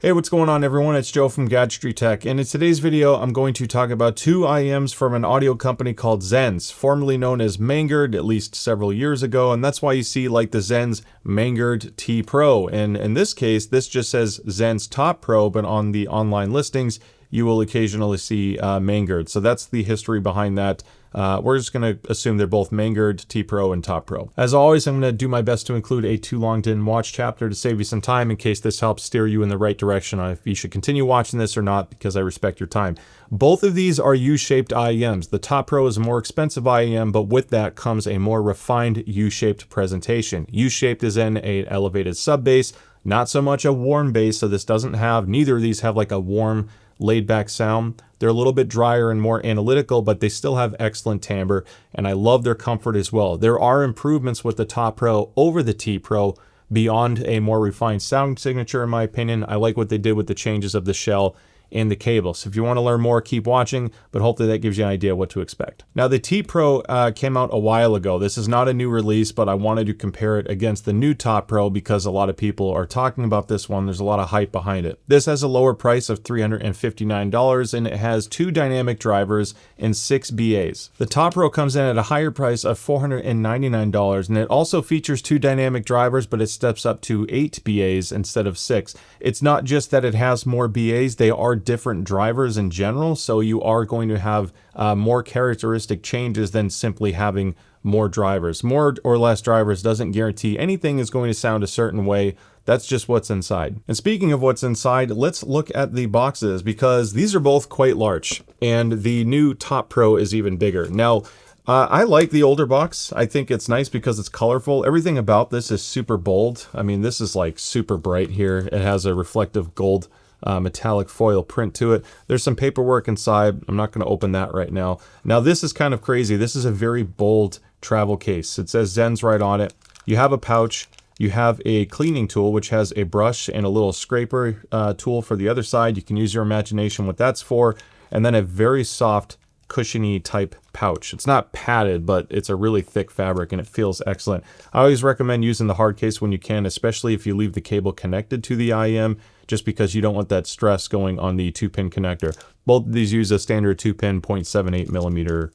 Hey, what's going on everyone? It's Joe from Gadgetry Tech, and in today's video I'm going to talk about two IEMs from an audio company called Xenns, formerly known as Mangird, at least several years ago, and that's why you see like the Xenns Mangird Top Pro, and in this case this just says Xenns Top Pro, but on the online listings you will occasionally see Mangird, so that's the history behind that. We're just going to assume they're both Mangird, Top Pro, and Top Pro. As always, I'm going to do my best to include a too long didn't watch chapter to save you some time in case this helps steer you in the right direction on if you should continue watching this or not, because I respect your time. Both of these are U-shaped IEMs. The Top Pro is a more expensive IEM, but with that comes a more refined U-shaped presentation. U-shaped is in an elevated sub bass, not so much a warm bass, so this doesn't have, neither of these have like a warm laid back sound. They're a little bit drier and more analytical, but they still have excellent timbre, and I love their comfort as well. There are improvements with the Top Pro over the Top Pro beyond a more refined sound signature, in my opinion. I like what they did with the changes of the shell and the cable. So if you want to learn more, keep watching, but hopefully that gives you an idea what to expect. Now the Top Pro came out a while ago. This is not a new release, but I wanted to compare it against the new Top Pro because a lot of people are talking about this one. There's a lot of hype behind it. This has a lower price of $359, and it has 2 dynamic drivers and 6 BAs. The Top Pro comes in at a higher price of $499, and it also features 2 dynamic drivers, but it steps up to 8 BAs instead of 6. It's not just that it has more BAs, they are different drivers in general, so you are going to have more characteristic changes than simply having more drivers. More or less drivers doesn't guarantee anything is going to sound a certain way. That's just what's inside. And speaking of what's inside, let's look at the boxes, because these are both quite large, and the new Top Pro is even bigger. Now, I like the older box. I think it's nice because it's colorful. Everything about this is super bold. I mean, this is like super bright here. It has a reflective gold metallic foil print to it. There's some paperwork inside. I'm not going to open that right now. Now this is kind of crazy. This is a very bold travel case. It says Xenns right on it. You have a pouch. You have a cleaning tool, which has a brush and a little scraper tool for the other side. You can use your imagination what that's for. And then a very soft, cushiony type pouch. It's not padded, but it's a really thick fabric and it feels excellent. I always recommend using the hard case when you can, especially if you leave the cable connected to the IEM, just because you don't want that stress going on the 2-pin connector. Both of these use a standard 2-pin 0.78 millimeter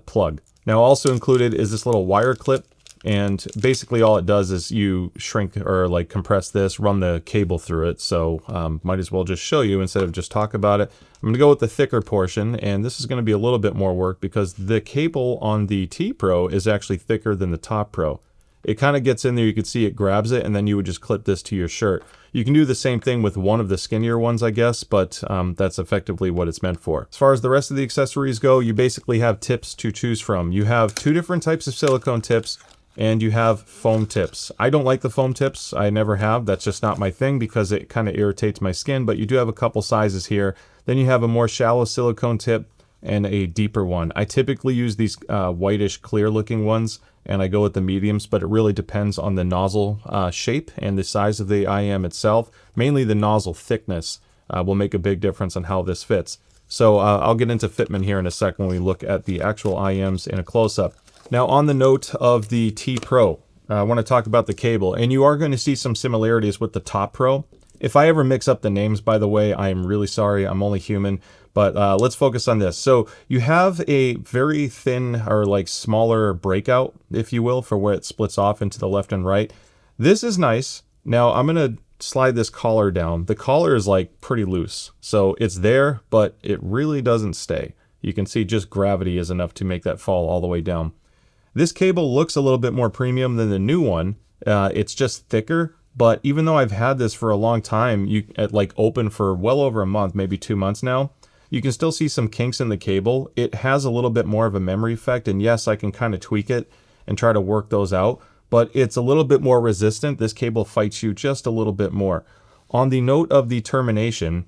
plug. Now also included is this little wire clip, and basically all it does is you shrink or like compress this, run the cable through it. So might as well just show you instead of just talk about it. I'm gonna go with the thicker portion, and this is gonna be a little bit more work because the cable on the Top Pro is actually thicker than the Top Pro. It kind of gets in there, you can see it grabs it, and then you would just clip this to your shirt. You can do the same thing with one of the skinnier ones, I guess, but that's effectively what it's meant for. As far as the rest of the accessories go, you basically have tips to choose from. You have 2 different types of silicone tips, and you have foam tips. I don't like the foam tips. I never have. That's just not my thing because it kind of irritates my skin, but you do have a couple sizes here. Then you have a more shallow silicone tip and a deeper one. I typically use these whitish clear looking ones, and I go with the mediums, but it really depends on the nozzle shape and the size of the IEM itself. Mainly the nozzle thickness will make a big difference on how this fits. So I'll get into fitment here in a second when we look at the actual IEMs in a close-up. Now on the note of the Top Pro, I want to talk about the cable, and you are going to see some similarities with the Top Pro. If I ever mix up the names, by the way, I am really sorry. I'm only human. But let's focus on this. So you have a very thin or like smaller breakout, if you will, for where it splits off into the left and right. This is nice. Now I'm going to slide this collar down. The collar is like pretty loose. So it's there, but it really doesn't stay. You can see just gravity is enough to make that fall all the way down. This cable looks a little bit more premium than the new one. It's just thicker. But even though I've had this for a long time, like open for well over a month, maybe 2 months now, you can still see some kinks in the cable. It has a little bit more of a memory effect, and yes, I can kind of tweak it and try to work those out, but it's a little bit more resistant. This cable fights you just a little bit more. On the note of the termination,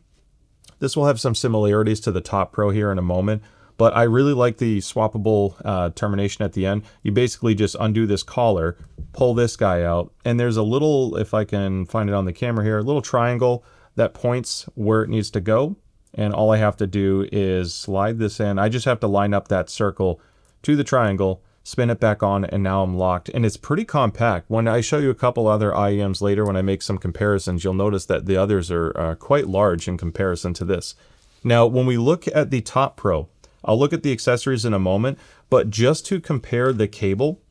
this will have some similarities to the Top Pro here in a moment, but I really like the swappable termination at the end. You basically just undo this collar, pull this guy out, and there's a little, if I can find it on the camera here, a little triangle that points where it needs to go. And all I have to do is slide this in. I just have to line up that circle to the triangle, spin it back on, and now I'm locked. And it's pretty compact. When I show you a couple other IEMs later, when I make some comparisons, you'll notice that the others are quite large in comparison to this. Now, when we look at the Top Pro, I'll look at the accessories in a moment, but just to compare the cable,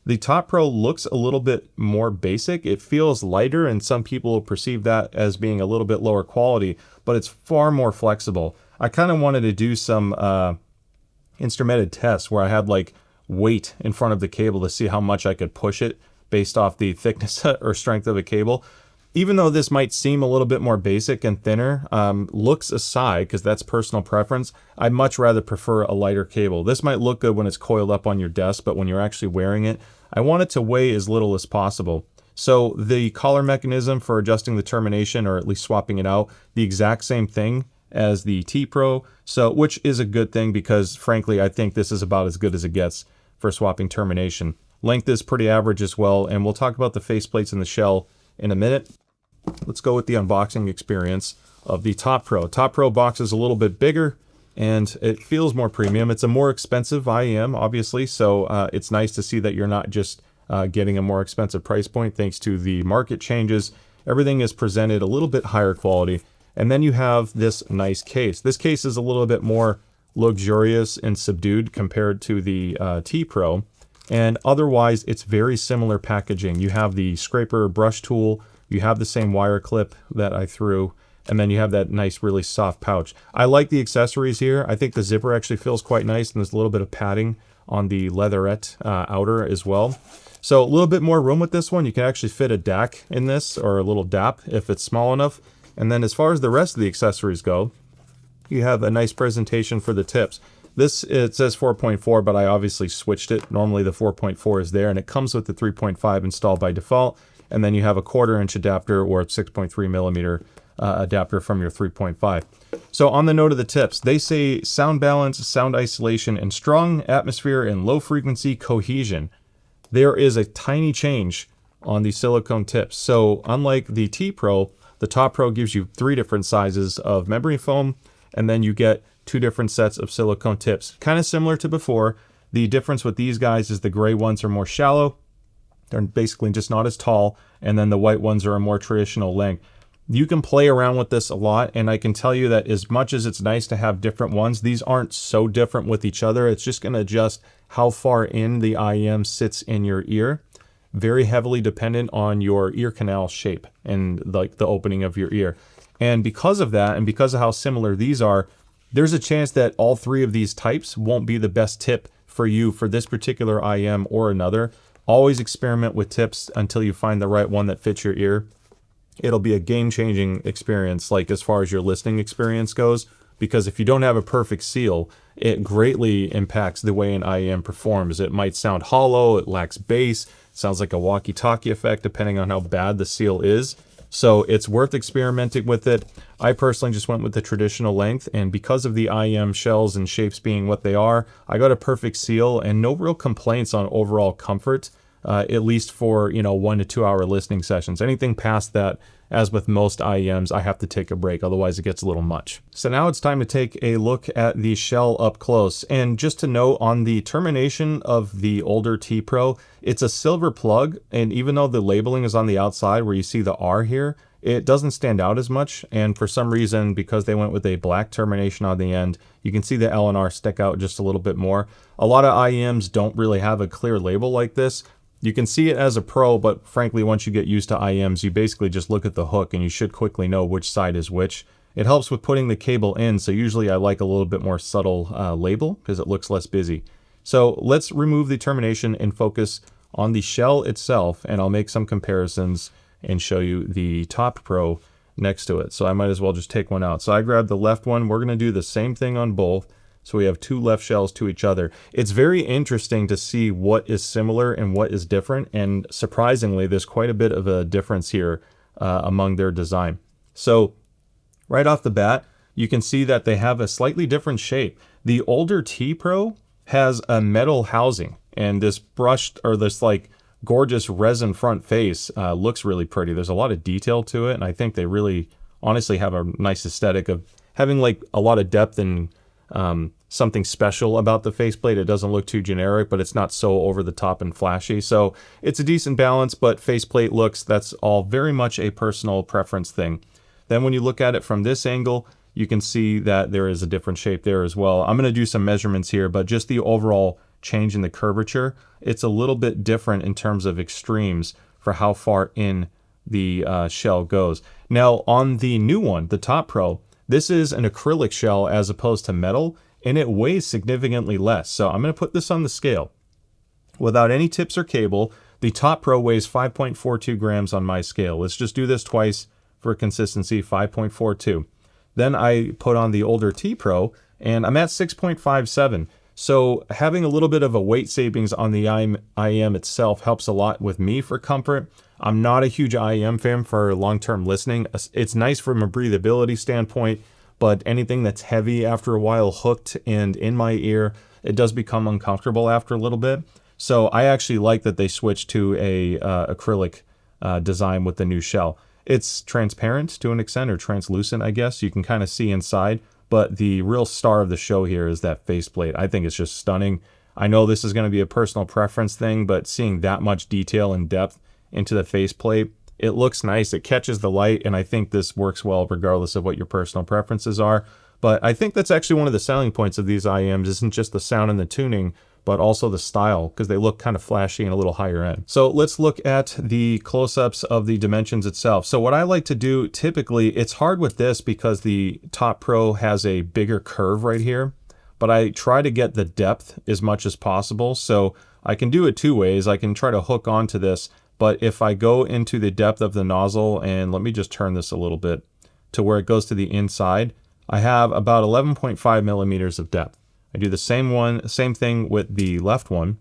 the Top Pro looks a little bit more basic. It feels lighter, and some people will perceive that as being a little bit lower quality, but it's far more flexible. I kind of wanted to do some instrumented tests where I had like weight in front of the cable to see how much I could push it based off the thickness or strength of a cable. Even though this might seem a little bit more basic and thinner, looks aside, because that's personal preference, I'd much rather prefer a lighter cable. This might look good when it's coiled up on your desk, but when you're actually wearing it, I want it to weigh as little as possible. So the collar mechanism for adjusting the termination, or at least swapping it out, the exact same thing as the T Pro, so which is a good thing because frankly I think this is about as good as it gets for swapping termination. Length is pretty average as well, and we'll talk about the faceplates and the shell in a minute. Let's go with the unboxing experience of the Top Pro. Top Pro box is a little bit bigger and it feels more premium. It's a more expensive IEM, obviously, so it's nice to see that you're not just getting a more expensive price point thanks to the market changes. Everything is presented a little bit higher quality. And then you have this nice case. This case is a little bit more luxurious and subdued compared to the T Pro. And otherwise, it's very similar packaging. You have the scraper brush tool, you have the same wire clip that I threw, and then you have that nice, really soft pouch. I like the accessories here. I think the zipper actually feels quite nice, and there's a little bit of padding on the leatherette outer as well. So a little bit more room with this one. You can actually fit a DAC in this, or a little DAP if it's small enough. And then as far as the rest of the accessories go, you have a nice presentation for the tips. This, it says 4.4, but I obviously switched it. Normally the 4.4 is there, and it comes with the 3.5 installed by default. And then you have a 1/4 inch adapter or 6.3 millimeter adapter from your 3.5. So on the note of the tips, they say sound balance, sound isolation, and strong atmosphere and low frequency cohesion. There is a tiny change on the silicone tips. So unlike the T Pro, the Top Pro gives you 3 different sizes of memory foam, and then you get 2 different sets of silicone tips. Kind of similar to before. The difference with these guys is the gray ones are more shallow. They're basically just not as tall, and then the white ones are a more traditional length. You can play around with this a lot, and I can tell you that as much as it's nice to have different ones, these aren't so different with each other. It's just going to adjust how far in the IEM sits in your ear. Very heavily dependent on your ear canal shape and like the opening of your ear. And because of that, and because of how similar these are, there's a chance that all 3 of these types won't be the best tip for you for this particular IEM or another. Always experiment with tips until you find the right one that fits your ear. It'll be a game-changing experience, like as far as your listening experience goes, because if you don't have a perfect seal, it greatly impacts the way an IEM performs. It might sound hollow, it lacks bass, sounds like a walkie-talkie effect depending on how bad the seal is. So it's worth experimenting with it. I personally just went with the traditional length, and because of the IEM shells and shapes being what they are, I got a perfect seal and no real complaints on overall comfort, at least for 1 to 2 hour listening sessions. Anything past that, as with most IEMs, I have to take a break, otherwise it gets a little much. So now it's time to take a look at the shell up close. And just to note, on the termination of the older T Pro, it's a silver plug, and even though the labeling is on the outside where you see the R here, it doesn't stand out as much. And for some reason, because they went with a black termination on the end, you can see the L and R stick out just a little bit more. A lot of IEMs don't really have a clear label like this. You can see it as a Pro, but frankly, once you get used to IEMs, you basically just look at the hook and you should quickly know which side is which. It helps with putting the cable in, so usually I like a little bit more subtle label because it looks less busy. So let's remove the termination and focus on the shell itself, and I'll make some comparisons and show you the Top Pro next to it. So I might as well just take one out. So I grabbed the left one. We're going to do the same thing on both. So we have 2 left shells to each other. It's very interesting to see what is similar and what is different. And surprisingly, there's quite a bit of a difference here among their design. So right off the bat, you can see that they have a slightly different shape. The older T Pro has a metal housing, and this brushed, or this like gorgeous resin front face looks really pretty. There's a lot of detail to it, and I think they really honestly have a nice aesthetic of having like a lot of depth and something special about the faceplate. It doesn't look too generic, but it's not so over the top and flashy. So it's a decent balance, but faceplate looks, that's all very much a personal preference thing. Then when you look at it from this angle, you can see that there is a different shape there as well. I'm going to do some measurements here, but just the overall change in the curvature, it's a little bit different in terms of extremes for how far in the shell goes. Now on the new one, the Top Pro, this is an acrylic shell as opposed to metal, and it weighs significantly less. So I'm going to put this on the scale. Without any tips or cable, the Top Pro weighs 5.42 grams on my scale. Let's just do this twice for consistency, 5.42. Then I put on the older T Pro, and I'm at 6.57. So having a little bit of a weight savings on the IEM itself helps a lot with me for comfort. I'm not a huge IEM fan for long-term listening. It's nice from a breathability standpoint, but anything that's heavy after a while hooked and in my ear, it does become uncomfortable after a little bit. So I actually like that they switched to a acrylic design with the new shell. It's transparent to an extent, or translucent, I guess. You can kind of see inside, but the real star of the show here is that faceplate. I think it's just stunning. I know this is going to be a personal preference thing, but seeing that much detail and depth into the faceplate, it looks nice. It catches the light, and I think this works well regardless of what your personal preferences are. But I think that's actually one of the selling points of these IEMs, isn't just the sound and the tuning, but also the style, because they look kind of flashy and a little higher end. So let's look at the close-ups of the dimensions itself. So what I like to do, typically, it's hard with this because the Top Pro has a bigger curve right here, but I try to get the depth as much as possible. So I can do it two ways. I can try to hook onto this, but if I go into the depth of the nozzle, and let me just turn this a little bit to where it goes to the inside, I have about 11.5 millimeters of depth. I do the same thing with the left one,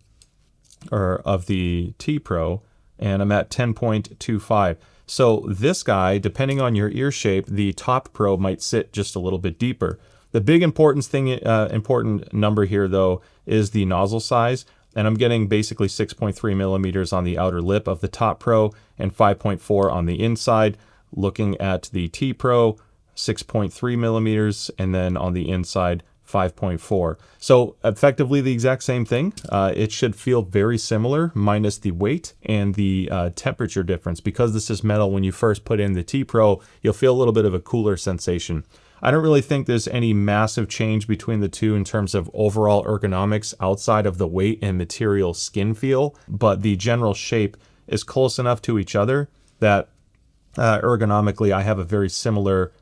or of the T Pro, and I'm at 10.25. So this guy, depending on your ear shape, the Top Pro might sit just a little bit deeper. The big important number here, though, is the nozzle size. And I'm getting basically 6.3 millimeters on the outer lip of the Top Pro and 5.4 on the inside. Looking at the T Pro, 6.3 millimeters, and then on the inside, 5.4. So effectively the exact same thing. It should feel very similar, minus the weight and the temperature difference. Because this is metal, when you first put in the T Pro, you'll feel a little bit of a cooler sensation. I don't really think there's any massive change between the two in terms of overall ergonomics outside of the weight and material skin feel, but the general shape is close enough to each other that ergonomically I have a very similar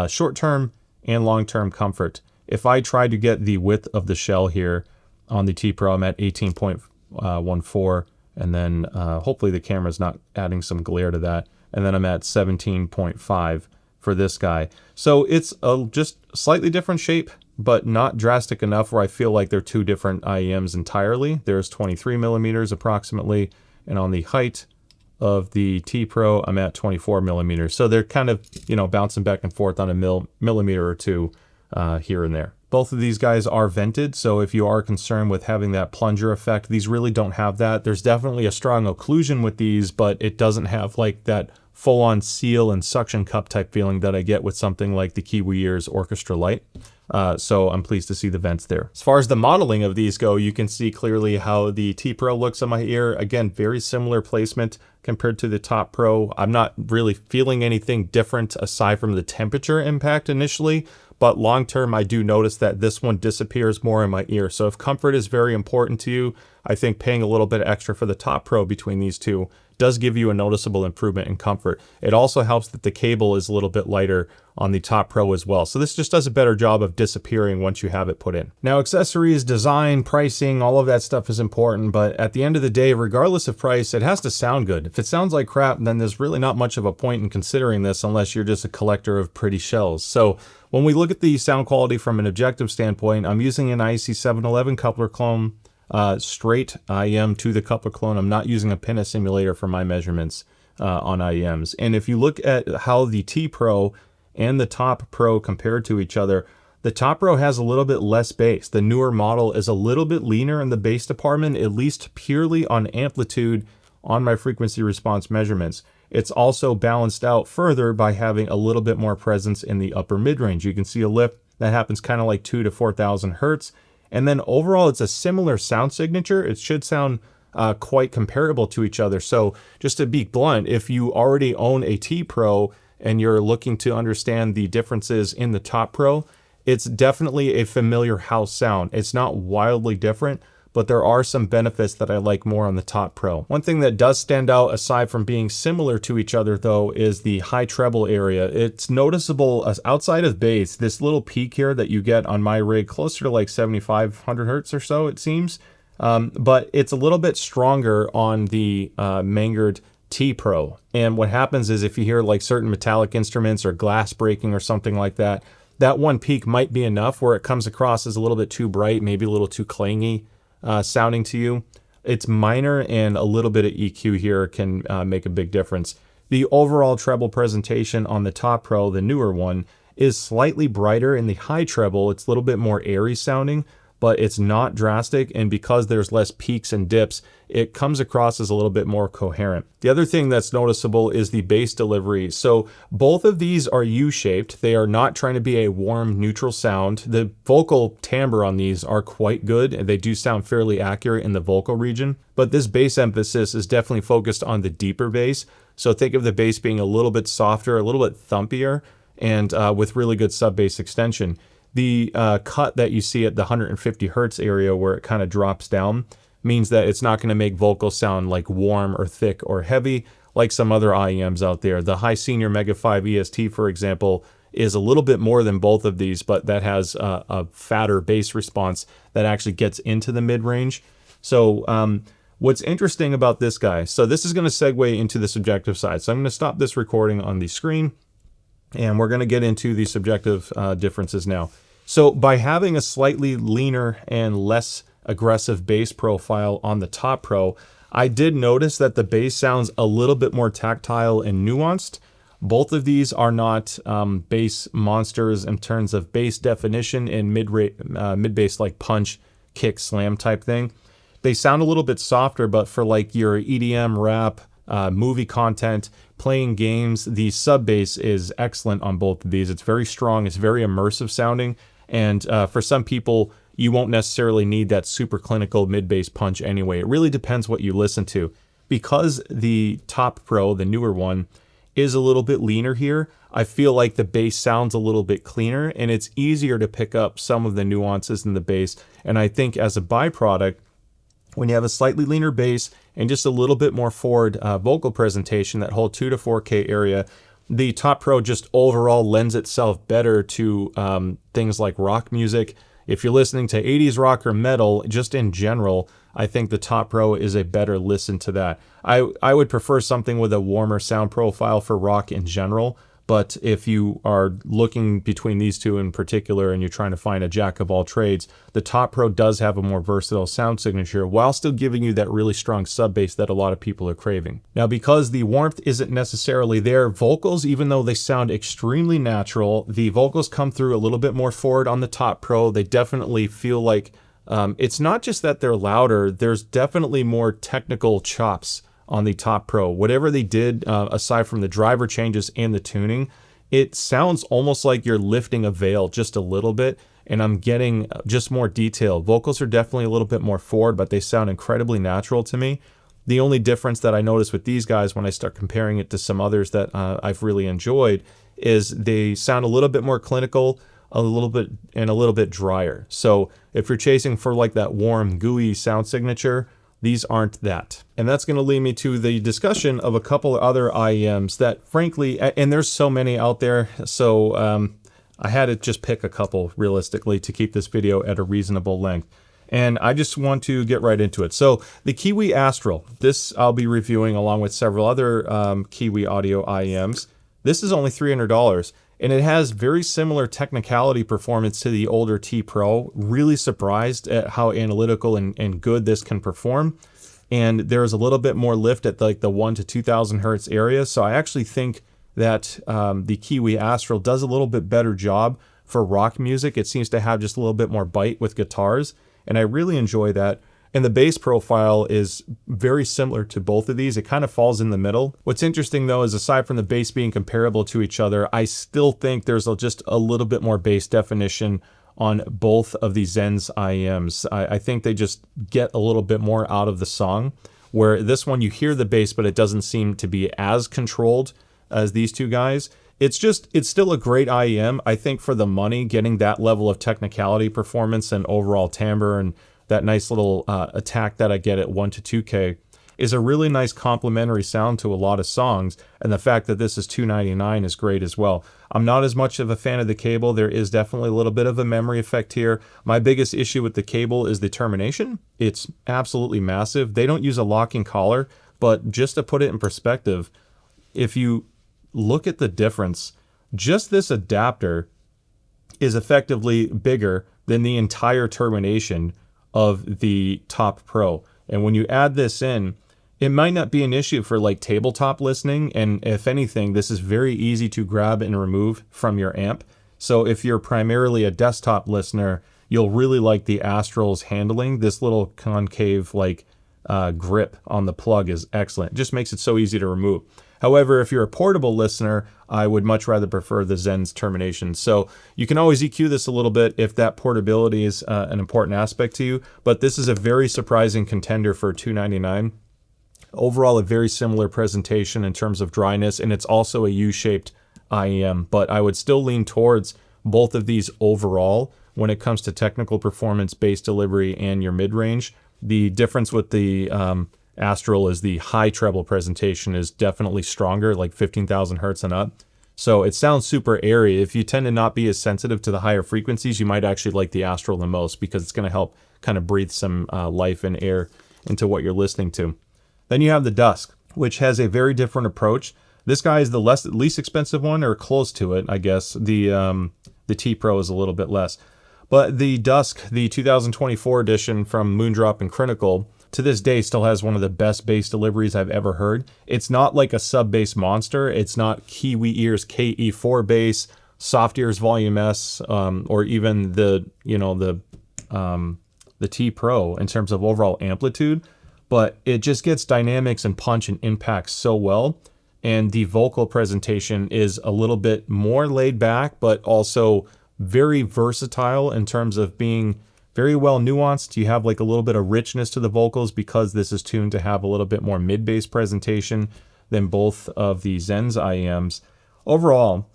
short-term and long-term comfort. If I try to get the width of the shell here on the T Pro, I'm at 18.14, and then hopefully the camera's not adding some glare to that, and then I'm at 17.5 for this guy. So it's just slightly different shape, but not drastic enough where I feel like they're two different IEMs entirely. There's 23 millimeters approximately, and on the height of the T Pro, I'm at 24 millimeters. So they're kind of, bouncing back and forth on a millimeter or two here and there. Both of these guys are vented, so if you are concerned with having that plunger effect, these really don't have that. There's definitely a strong occlusion with these, but it doesn't have like that full-on seal and suction cup type feeling that I get with something like the Kiwi Ears Orchestra Light. So I'm pleased to see the vents there. As far as the modeling of these go, you can see clearly how the T Pro looks on my ear. Again, very similar placement compared to the Top Pro. I'm not really feeling anything different aside from the temperature impact initially, but long term I do notice that this one disappears more in my ear. So if comfort is very important to you, I think paying a little bit extra for the Top Pro between these two does give you a noticeable improvement in comfort. It also helps that the cable is a little bit lighter on the Top Pro as well. So this just does a better job of disappearing once you have it put in. Now, accessories, design, pricing, all of that stuff is important, but at the end of the day, regardless of price, it has to sound good. If it sounds like crap, then there's really not much of a point in considering this unless you're just a collector of pretty shells. So when we look at the sound quality from an objective standpoint, I'm using an IEC711 coupler clone, straight IEM to the coupler clone. I'm not using a pinna simulator for my measurements on IEMs. And if you look at how the T Pro and the Top Pro compare to each other, the Top Pro has a little bit less bass. The newer model is a little bit leaner in the bass department, at least purely on amplitude on my frequency response measurements. It's also balanced out further by having a little bit more presence in the upper mid-range. You can see a lift That happens kind of like 2 to 4,000 hertz. And then overall, it's a similar sound signature. It should sound quite comparable to each other. So just to be blunt, if you already own a T Pro and you're looking to understand the differences in the Top Pro, it's definitely a familiar house sound. It's not wildly different, but there are some benefits that I like more on the Top Pro. One thing that does stand out aside from being similar to each other though is the high treble area. It's noticeable as outside of bass, this little peak here that you get on my rig, closer to like 7,500 hertz or so it seems, but it's a little bit stronger on the Mangird T Pro. And what happens is if you hear like certain metallic instruments or glass breaking or something like that, that one peak might be enough where it comes across as a little bit too bright, maybe a little too clangy sounding to you. It's minor, and a little bit of EQ here can make a big difference. The overall treble presentation on the Top Pro, the newer one, is slightly brighter in the high treble. It's a little bit more airy sounding, but it's not drastic, and because there's less peaks and dips, it comes across as a little bit more coherent. The other thing that's noticeable is the bass delivery. So both of these are U-shaped. They are not trying to be a warm, neutral sound. The vocal timbre on these are quite good, and they do sound fairly accurate in the vocal region, but this bass emphasis is definitely focused on the deeper bass. So think of the bass being a little bit softer, a little bit thumpier, and with really good sub-bass extension. The cut that you see at the 150 hertz area where it kind of drops down means that it's not going to make vocals sound like warm or thick or heavy like some other IEMs out there. The High Senior Mega 5 EST, for example, is a little bit more than both of these, but that has a fatter bass response that actually gets into the mid-range. So what's interesting about this guy, so this is going to segue into the subjective side. So I'm going to stop this recording on the screen, and we're going to get into the subjective differences now. So by having a slightly leaner and less aggressive bass profile on the Top Pro, I did notice that the bass sounds a little bit more tactile and nuanced. Both of these are not bass monsters in terms of bass definition and mid-bass like punch, kick, slam type thing. They sound a little bit softer, but for like your EDM, rap, movie content, playing games, the sub bass is excellent on both of these. It's very strong, it's very immersive sounding, and for some people, you won't necessarily need that super clinical mid-bass punch anyway. It really depends what you listen to. Because the Top Pro, the newer one, is a little bit leaner here, I feel like the bass sounds a little bit cleaner, and it's easier to pick up some of the nuances in the bass. And I think as a byproduct, when you have a slightly leaner bass and just a little bit more forward vocal presentation, that whole 2 to 4K area, the Top Pro just overall lends itself better to things like rock music. If you're listening to 80s rock or metal, just in general, I think the Top Pro is a better listen to that. I would prefer something with a warmer sound profile for rock in general, but if you are looking between these two in particular and you're trying to find a jack of all trades, the Top Pro does have a more versatile sound signature while still giving you that really strong sub bass that a lot of people are craving. Now, because the warmth isn't necessarily there, vocals, even though they sound extremely natural, the vocals come through a little bit more forward on the Top Pro. They definitely feel like it's not just that they're louder, there's definitely more technical chops on the Top Pro. Whatever they did, aside from the driver changes and the tuning, it sounds almost like you're lifting a veil just a little bit, and I'm getting just more detail. Vocals are definitely a little bit more forward, but they sound incredibly natural to me. The only difference that I notice with these guys when I start comparing it to some others that I've really enjoyed is they sound a little bit more clinical, a little bit drier. So if you're chasing for like that warm, gooey sound signature, these aren't that. And that's going to lead me to the discussion of a couple of other IEMs that frankly, and there's so many out there, so I had to just pick a couple realistically to keep this video at a reasonable length. And I just want to get right into it. So the Kiwi Astral, this I'll be reviewing along with several other Kiwi audio IEMs. This is only $300. And it has very similar technicality performance to the older T Pro. Really surprised at how analytical and good this can perform. And there's a little bit more lift at like the 1 to 2,000 hertz area. So I actually think that the Kiwi Astral does a little bit better job for rock music. It seems to have just a little bit more bite with guitars, and I really enjoy that. And the bass profile is very similar to both of these. It kind of falls in the middle. What's interesting though is aside from the bass being comparable to each other, I still think there's just a little bit more bass definition on both of these Xenns IEMs. I think they just get a little bit more out of the song, where this one you hear the bass, but it doesn't seem to be as controlled as these two guys. It's still a great IEM. I think for the money, getting that level of technicality, performance, and overall timbre, and that nice little attack that I get at 1 to 2K is a really nice complementary sound to a lot of songs. And the fact that this is $299 is great as well. I'm not as much of a fan of the cable. There is definitely a little bit of a memory effect here. My biggest issue with the cable is the termination. It's absolutely massive. They don't use a locking collar, but just to put it in perspective, if you look at the difference, just this adapter is effectively bigger than the entire termination of the Top Pro. And when you add this in, it might not be an issue for like tabletop listening. And if anything, this is very easy to grab and remove from your amp. So if you're primarily a desktop listener, you'll really like the Astral's handling. This little concave like grip on the plug is excellent. It just makes it so easy to remove. However, if you're a portable listener, I would much rather prefer the Xenns termination. So you can always EQ this a little bit if that portability is an important aspect to you. But this is a very surprising contender for $299. Overall, a very similar presentation in terms of dryness, and it's also a U-shaped IEM. But I would still lean towards both of these overall when it comes to technical performance, bass delivery, and your mid-range. The difference with the Astral is the high treble presentation is definitely stronger, like 15,000 hertz and up. So it sounds super airy. If you tend to not be as sensitive to the higher frequencies, you might actually like the Astral the most because it's going to help kind of breathe some life and air into what you're listening to. Then you have the Dusk, which has a very different approach. This guy is the least expensive one, or close to it, I guess. The T Pro is a little bit less. But the Dusk, the 2024 edition from Moondrop and Critical, to this day still has one of the best bass deliveries I've ever heard. It's not like a sub-bass monster. It's not Kiwi Ears KE4 bass, Soft Ears Volume S, or even the T Pro in terms of overall amplitude. But it just gets dynamics and punch and impact so well. And the vocal presentation is a little bit more laid back, but also very versatile in terms of being very well nuanced. You have like a little bit of richness to the vocals because this is tuned to have a little bit more mid-bass presentation than both of the Xenns IEMs. Overall,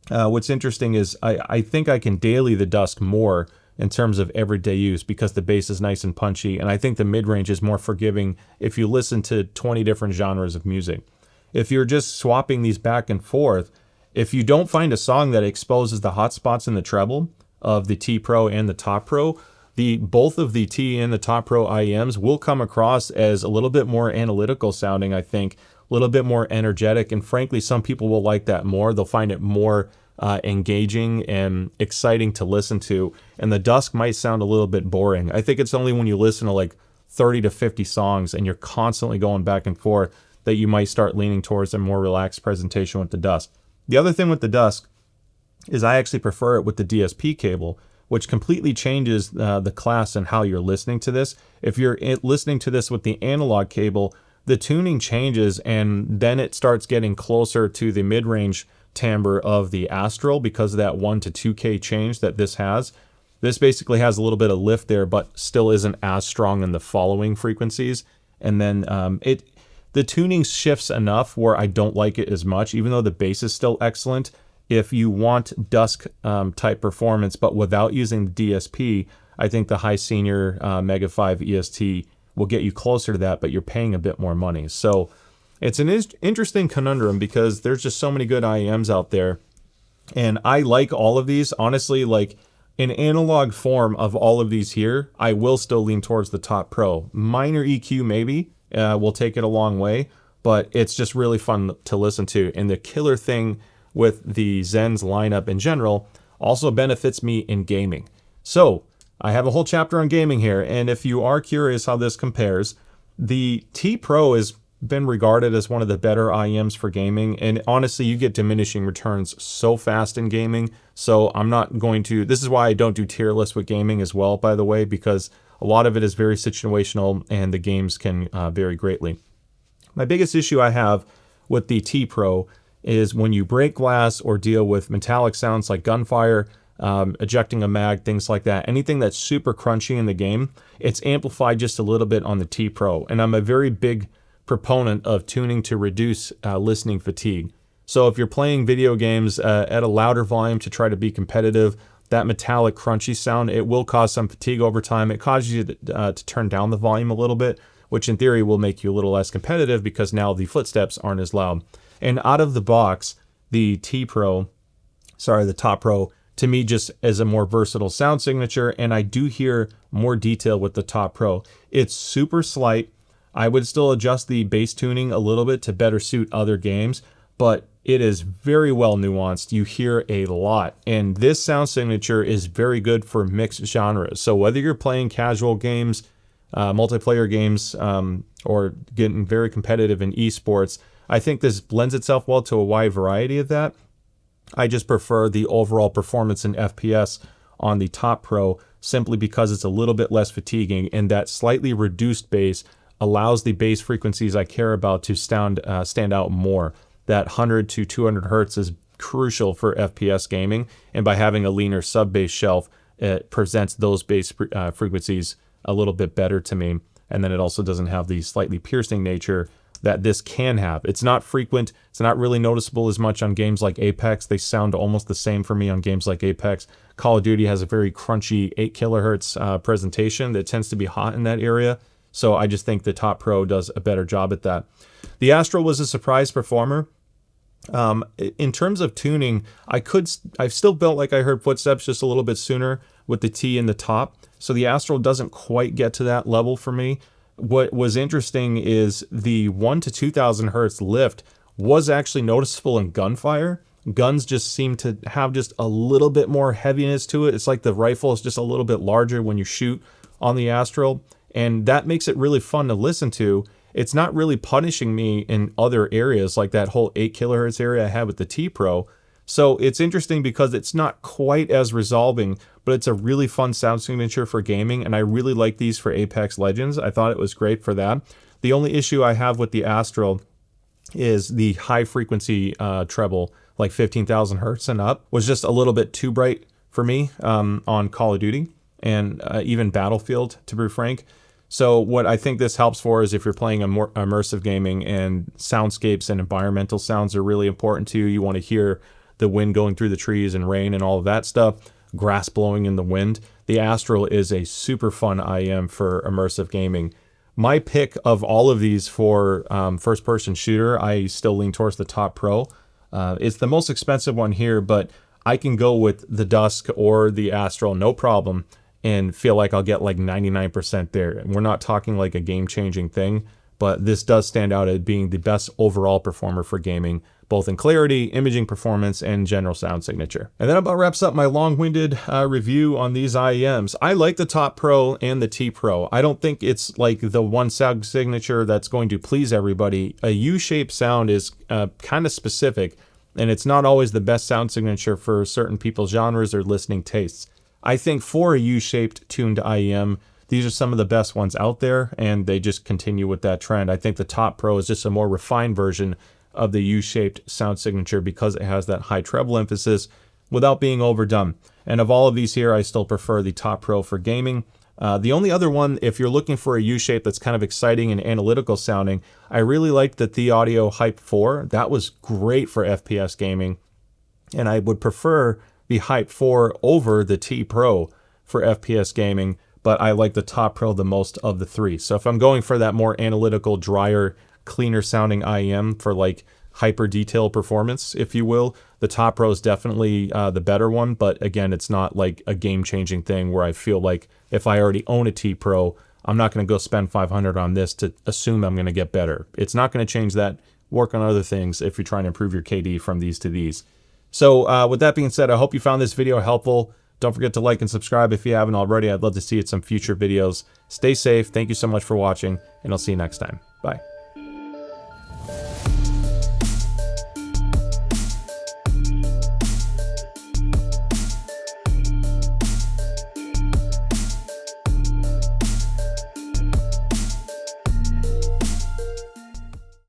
what's interesting is I think I can daily the Dusk more in terms of everyday use because the bass is nice and punchy, and I think the mid-range is more forgiving if you listen to 20 different genres of music. If you're just swapping these back and forth, if you don't find a song that exposes the hot spots in the treble of the T Pro and the Top Pro, both of the T and the Top Pro IEMs will come across as a little bit more analytical sounding, I think, a little bit more energetic, and frankly, some people will like that more. They'll find it more engaging and exciting to listen to, and the Dusk might sound a little bit boring. I think it's only when you listen to like 30 to 50 songs and you're constantly going back and forth that you might start leaning towards a more relaxed presentation with the Dusk. The other thing with the Dusk is I actually prefer it with the DSP cable, which completely changes the class and how you're listening to this. If you're listening to this with the analog cable, the tuning changes and then it starts getting closer to the mid-range timbre of the Astral because of that 1 to 2K change that this has. This basically has a little bit of lift there, but still isn't as strong in the following frequencies. And then the tuning shifts enough where I don't like it as much, even though the bass is still excellent. If you want Dusk type performance, but without using the DSP, I think the High Senior Mega 5 EST will get you closer to that, but you're paying a bit more money. So it's an interesting conundrum because there's just so many good IEMs out there. And I like all of these. Honestly, like in analog form of all of these here, I will still lean towards the Top Pro. Minor EQ maybe will take it a long way, but it's just really fun to listen to. And the killer thing with the Xenns lineup in general also benefits me in gaming. So I have a whole chapter on gaming here, and if you are curious how this compares, the T Pro is been regarded as one of the better IEMs for gaming, and honestly, you get diminishing returns so fast in gaming, so I'm not going to, this is why I don't do tier lists with gaming as well, by the way, because a lot of it is very situational, and the games can vary greatly. My biggest issue I have with the T Pro is when you break glass or deal with metallic sounds like gunfire, ejecting a mag, things like that, anything that's super crunchy in the game, it's amplified just a little bit on the T Pro. And I'm a very big proponent of tuning to reduce listening fatigue. So if you're playing video games at a louder volume to try to be competitive, that metallic crunchy sound, it will cause some fatigue over time. It causes you to turn down the volume a little bit, which in theory will make you a little less competitive because now the footsteps aren't as loud. And out of the box, the Top Pro, to me just as a more versatile sound signature, and I do hear more detail with the Top Pro. It's super slight. I would still adjust the bass tuning a little bit to better suit other games, but it is very well nuanced. You hear a lot, and this sound signature is very good for mixed genres. So whether you're playing casual games, multiplayer games, or getting very competitive in esports, I think this lends itself well to a wide variety of that. I just prefer the overall performance in FPS on the Top Pro simply because it's a little bit less fatiguing, and that slightly reduced bass allows the bass frequencies I care about to stand out more. That 100 to 200 hertz is crucial for FPS gaming, and by having a leaner sub-bass shelf, it presents those bass frequencies a little bit better to me. And then it also doesn't have the slightly piercing nature that this can have. It's not frequent. It's not really noticeable as much on games like Apex. They sound almost the same for me on games like Apex. Call of Duty has a very crunchy 8 kilohertz presentation that tends to be hot in that area. So I just think the Top Pro does a better job at that. The Astral was a surprise performer. In terms of tuning, I still felt like I heard footsteps just a little bit sooner with the T in the top. So the Astral doesn't quite get to that level for me. What was interesting is the 1 to 2000 hertz lift was actually noticeable in gunfire. Guns just seem to have just a little bit more heaviness to it. It's like the rifle is just a little bit larger when you shoot on the Astral, and that makes it really fun to listen to. It's not really punishing me in other areas like that whole 8 kilohertz area I had with the T Pro. So it's interesting because it's not quite as resolving, but it's a really fun sound signature for gaming, and I really like these for Apex Legends. I thought it was great for that. The only issue I have with the Astral is the high frequency treble, like 15,000 hertz and up, was just a little bit too bright for me on Call of Duty and even Battlefield, to be frank. So what I think this helps for is if you're playing a more immersive gaming and soundscapes and environmental sounds are really important to you. You want to hear the wind going through the trees and rain and all of that stuff, grass blowing in the wind. The Astral is a super fun IEM for immersive gaming. My pick of all of these for first-person shooter, I still lean towards the Top Pro. It's the most expensive one here, but I can go with the Dusk or the Astral, no problem, and feel like I'll get like 99% there. And we're not talking like a game-changing thing, but this does stand out as being the best overall performer for gaming, both in clarity, imaging performance, and general sound signature. And that about wraps up my long-winded review on these IEMs. I like the Top Pro and the T Pro. I don't think it's like the one sound signature that's going to please everybody. A U-shaped sound is kind of specific, and it's not always the best sound signature for certain people's genres or listening tastes. I think for a U-shaped tuned IEM, these are some of the best ones out there, and they just continue with that trend. I think the Top Pro is just a more refined version of the U-shaped sound signature because it has that high treble emphasis without being overdone. And of all of these here, I still prefer the Top Pro for gaming. The only other one, if you're looking for a U-shape that's kind of exciting and analytical sounding, I really liked the Audio Hype 4. That was great for FPS gaming, and I would prefer the Hype 4 over the T Pro for FPS gaming, but I like the Top Pro the most of the three. So if I'm going for that more analytical, drier, cleaner sounding IEM for like hyper detail performance, if you will, the Top Pro is definitely the better one. But again, it's not like a game changing thing where I feel like if I already own a T Pro, I'm not going to go spend $500 on this to assume I'm going to get better. It's not going to change that. Work on other things if you're trying to improve your KD from these to these. So with that being said, I hope you found this video helpful. Don't forget to like and subscribe if you haven't already. I'd love to see it in some future videos. Stay safe. Thank you so much for watching, and I'll see you next time. Bye.